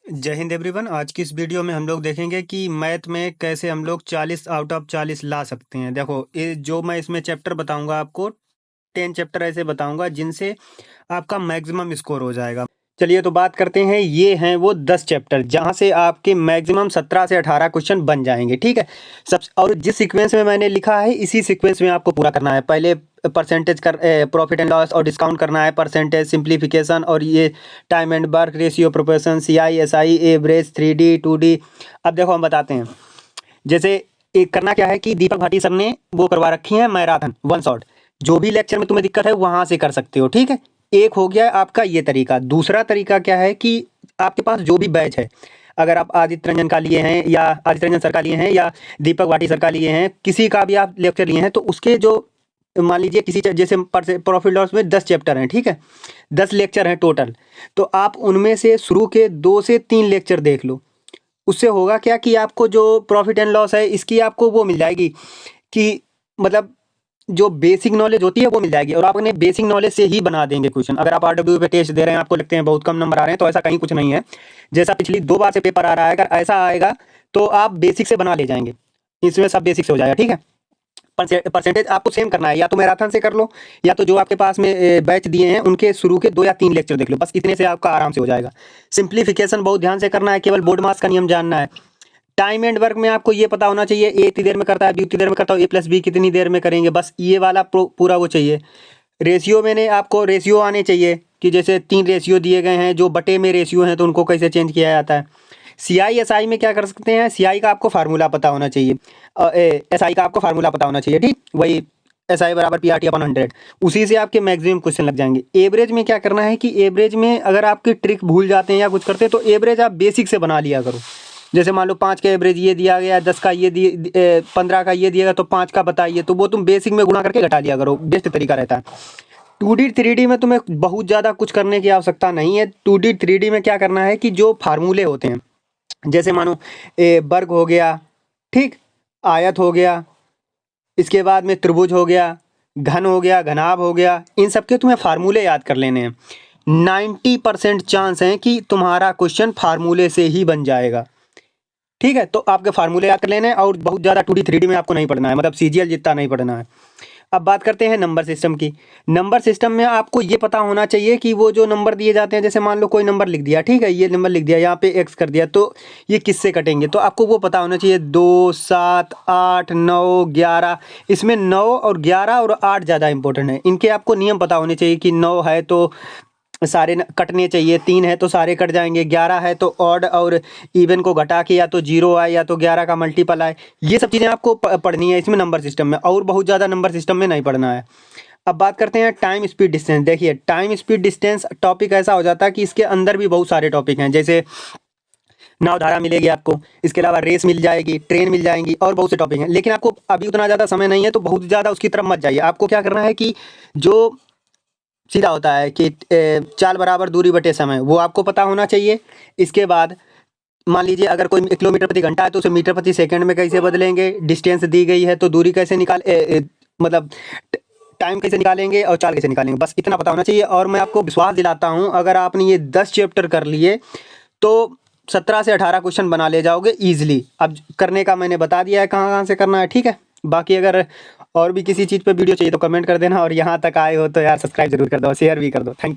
जय हिंद एवरीवन। आज की इस वीडियो में हम लोग देखेंगे कि मैथ में कैसे हम लोग 40 आउट ऑफ 40 ला सकते हैं। देखो, ये जो मैं इसमें चैप्टर बताऊंगा आपको 10 चैप्टर ऐसे बताऊंगा जिनसे आपका मैक्सिमम स्कोर हो जाएगा। चलिए तो बात करते हैं। ये हैं वो 10 चैप्टर जहां से आपके मैक्सिमम 17 से 18 क्वेश्चन बन जाएंगे। ठीक है, सब और जिस सीक्वेंस में मैंने लिखा है इसी सीक्वेंस में आपको पूरा करना है। पहले परसेंटेज कर प्रॉफिट एंड लॉस और डिस्काउंट करना है, परसेंटेज, सिंप्लीफिकेशन और ये time and work ratio, proportion, CI SI, average, 3D 2D। अब देखो हम बताते हैं। जैसे एक करना क्या है कि दीपक भाटी सर ने वो करवा रखी है मैराथन वन शॉट। जो भी लेक्चर में तुम्हें दिक्कत है वहां से कर सकते हो। ठीक है, एक हो गया आपका ये तरीका। दूसरा तरीका क्या है कि आपके पास जो भी बैच है, अगर आप आदित्य रंजन का लिए हैं या आदित्य रंजन सर का लिए हैं या दीपक भाटी सर का लिए हैं, किसी का भी आप लेक्चर लिए हैं, तो उसके जो मान लीजिए किसी जैसे प्रॉफिट लॉस में 10 चैप्टर हैं। ठीक है, 10 लेक्चर हैं टोटल। तो आप उनमें से शुरू के 2 से 3 लेक्चर देख लो। उससे होगा क्या कि आपको जो प्रॉफिट एंड लॉस है इसकी आपको वो मिल जाएगी कि मतलब जो बेसिक नॉलेज होती है वो मिल जाएगी, और आप अपने बेसिक नॉलेज से ही बना देंगे क्वेश्चन। अगर आप RW पे टेस्ट दे रहे हैं, आपको लगते हैं बहुत कम नंबर आ रहे हैं, तो ऐसा कहीं कुछ नहीं है। जैसा पिछली 2 बार से पेपर आ रहा है, अगर ऐसा आएगा तो आप बेसिक से बना ले जाएंगे। इसमें सब बेसिक से हो जाएगा। ठीक है, परसेंटेज आपको सेम करना है, या तो मैराथन से कर लो या तो जो आपके पास में बैच दिए हैं उनके शुरू के 2 या 3 लेक्चर देख लो। बस इतने से आपका आराम से हो जाएगा। सिंप्लीफिकेशन बहुत ध्यान से करना है, केवल बोर्ड मास का नियम जानना है। टाइम एंड वर्क में आपको ये पता होना चाहिए, ए इतनी देर में करता है, बी उतनी देर में करता है, A+B कितनी देर में करेंगे, बस ये वाला पूरा वो चाहिए। रेशियो मैंने आपको रेशियो आने चाहिए कि जैसे 3 रेशियो दिए गए हैं, जो बटे में रेशियो हैं तो उनको कैसे चेंज किया जाता है। CI SI में क्या कर सकते हैं, CI का आपको फार्मूला पता होना चाहिए, SI का आपको फार्मूला पता होना चाहिए। ठीक, वही SI बराबर PRT/100। उसी से आपके मैक्सिमम क्वेश्चन लग जाएंगे। एवरेज में क्या करना है कि एवरेज में अगर आपकी ट्रिक भूल जाते हैं या कुछ करते हैं तो एवरेज आप बेसिक से बना लिया करो। जैसे मान लो 5 का एवरेज ये दिया गया, 10 का ये 15 का ये दिया गया, तो 5 का बताइए, तो वो तुम बेसिक में गुणा करके घटा लिया करो। बेस्ट तरीका रहता है। 2D 3D में तुम्हें बहुत ज़्यादा कुछ करने की आवश्यकता नहीं है। 2D 3D में क्या करना है कि जो फार्मूले होते हैं, जैसे मानो वर्ग हो गया, ठीक, आयत हो गया, इसके बाद में त्रिभुज हो गया, घन हो गया, घनाभ हो गया, इन सब के तुम्हें फार्मूले याद कर लेने हैं। 90% चांस है कि तुम्हारा क्वेश्चन फार्मूले से ही बन जाएगा। ठीक है, तो आपके फार्मूले याद कर लेने हैं और बहुत ज़्यादा 2D 3D में आपको नहीं पढ़ना है, मतलब CGL जितना नहीं पढ़ना है। अब बात करते हैं नंबर सिस्टम की। नंबर सिस्टम में आपको ये पता होना चाहिए कि वो जो नंबर दिए जाते हैं, जैसे मान लो कोई नंबर लिख दिया, ठीक है, ये नंबर लिख दिया, यहाँ पे x कर दिया, तो ये किससे कटेंगे, तो आपको वो पता होना चाहिए। 2, 7, 8, 9, 11। इसमें 9 और 11 और 8 ज़्यादा इंपॉर्टेंट है। इनके आपको नियम पता होने चाहिए कि 9 है तो सारे कटने चाहिए, 3 है तो सारे कट जाएंगे, 11 है तो ऑड और इवन को घटा के या तो 0 आए या तो 11 का मल्टीपल आए। ये सब चीज़ें आपको पढ़नी है इसमें नंबर सिस्टम में, और बहुत ज़्यादा नंबर सिस्टम में नहीं पढ़ना है। अब बात करते हैं टाइम स्पीड डिस्टेंस। देखिए, टाइम स्पीड डिस्टेंस टॉपिक ऐसा हो जाता है कि इसके अंदर भी बहुत सारे टॉपिक हैं। जैसे नावधारा मिलेगी आपको, इसके अलावा रेस मिल जाएगी, ट्रेन मिल जाएंगी, और बहुत से टॉपिक हैं। लेकिन आपको अभी उतना ज़्यादा समय नहीं है तो बहुत ज़्यादा उसकी तरफ मत जाइए। आपको क्या करना है कि जो सीधा होता है कि चाल बराबर दूरी बटे समय, वो आपको पता होना चाहिए। इसके बाद मान लीजिए अगर कोई किलोमीटर प्रति घंटा है तो उसे मीटर प्रति सेकंड में कैसे बदलेंगे, डिस्टेंस दी गई है तो दूरी कैसे मतलब टाइम कैसे निकालेंगे और चाल कैसे निकालेंगे, बस इतना पता होना चाहिए। और मैं आपको विश्वास दिलाता हूँ, अगर आपने ये 10 चैप्टर कर लिए तो 17 से 18 क्वेश्चन बना ले जाओगे ईजिली। अब करने का मैंने बता दिया है कहाँ कहाँ से करना है। ठीक है, बाकी अगर और भी किसी चीज़ पे वीडियो चाहिए तो कमेंट कर देना, और यहाँ तक आए हो तो यार सब्सक्राइब जरूर कर दो, शेयर भी कर दो। Thank you.